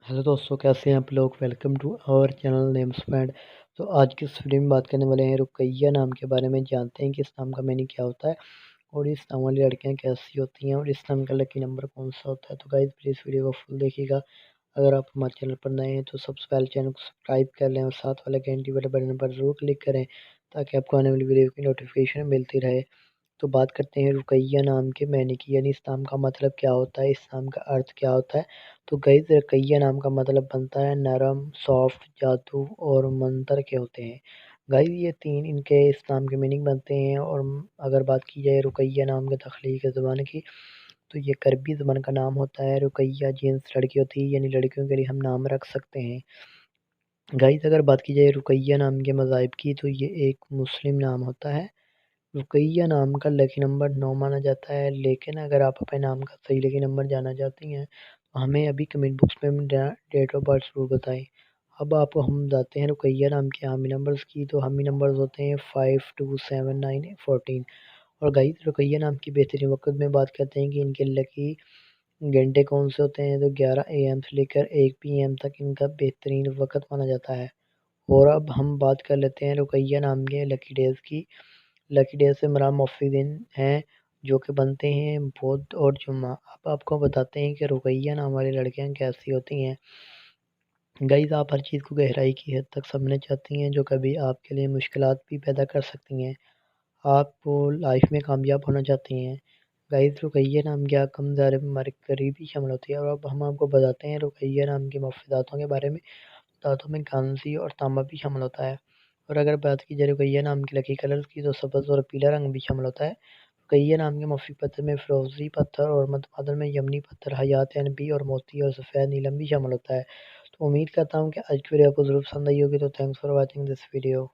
Hello दोस्तों, कैसे हैं आप लोग। Welcome to our channel names friend. तो आज की इस वीडियो में बात करने वाले हैं रुकैया नाम के बारे में। जानते हैं कि इस नाम का मीनिंग क्या होता है और इस नाम वाली लड़कियां कैसी होती हैं और इस नाम का लकी नंबर कौन सा होता है। तो गाइस प्लीज़ वीडियो को फुल देखिएगा। अगर आप हमारे चैनल पर नए हैं तो सबसे पहले चैनल को सब्सक्राइब कर लें और साथ वाले घंटी वाले बटन पर जरूर क्लिक करें ताकि आपको आने वाली वीडियो की नोटिफिकेशन मिलती रहे। तो बात करते हैं रुकैया नाम के मायने की, यानी इस नाम का मतलब क्या होता है, इस नाम का अर्थ क्या होता है। तो गाइस रुकैया नाम का मतलब बनता है नरम, सॉफ्ट, जादू और मंत्र के होते हैं। गाइस ये तीन इनके इस नाम के मीनिंग बनते हैं। और अगर बात की जाए रुकैया नाम के तख्लीक ज़बान की, तो ये करबी ज़बान का नाम होता है। रुकैया जेंट्स लड़की होती है, यानी लड़कियों के लिए हम नाम रख सकते हैं। गाइस अगर बात की जाए रुकैया नाम के मज़ाहिब की, तो ये एक मुस्लिम नाम होता है। रुकैया नाम का लकी नंबर 9 माना जाता है। लेकिन अगर आप अपने नाम का सही लकी नंबर जानना चाहती हैं तो हमें अभी कमेंट बॉक्स में डेट ऑफ बर्थ जरूर बताएं। अब आपको हम बताते हैं रुकैया नाम के हामी नंबर्स की। तो हामी नंबर्स होते हैं 5, 2, 7, 9, 14। और गाइस रुकैया नाम की बेहतरीन वक्त में बात करते हैं कि इनके लकी घंटे कौन से होते हैं। तो 11 AM से लेकर 1 PM तक इनका बेहतरीन वक्त माना जाता है। और अब हम बात कर लेते हैं रुकैया नाम के लकी डेज की। लकी डे से मराद मौफी दिन हैं जो कि बनते हैं बुध और जुम्मा। अब आपको बताते हैं कि रुकैया नाम वाली लड़कियां कैसी होती हैं। गाइस आप हर चीज़ को गहराई की हद तक समझना चाहती हैं जो कभी आपके लिए मुश्किलात भी पैदा कर सकती हैं। आप लाइफ में कामयाब होना चाहती हैं। गाइस रुकैया नाम की कम दायरे में हमारी करीबी शामिल होती है। और अब हम आपको बताते हैं रुकैया नाम की मुफीदातों के बारे में। दांतों में कांसी और तांबा भी शामिल होता है। और अगर बात की जाए रुकैया नाम के लकी कलर्स की, तो सफ़ेद और पीला रंग भी शामिल होता है। रुकैया नाम के मौफी पत्थर में फिरोजी पत्थर और मतबादल में यमनी पत्थर, हयात एनबी और मोती और सफ़ेद नीलम भी शामिल होता है। तो उम्मीद करता हूँ कि आज की वीडियो आपको ज़रूर पसंद आई होगी। तो thanks for watching this video.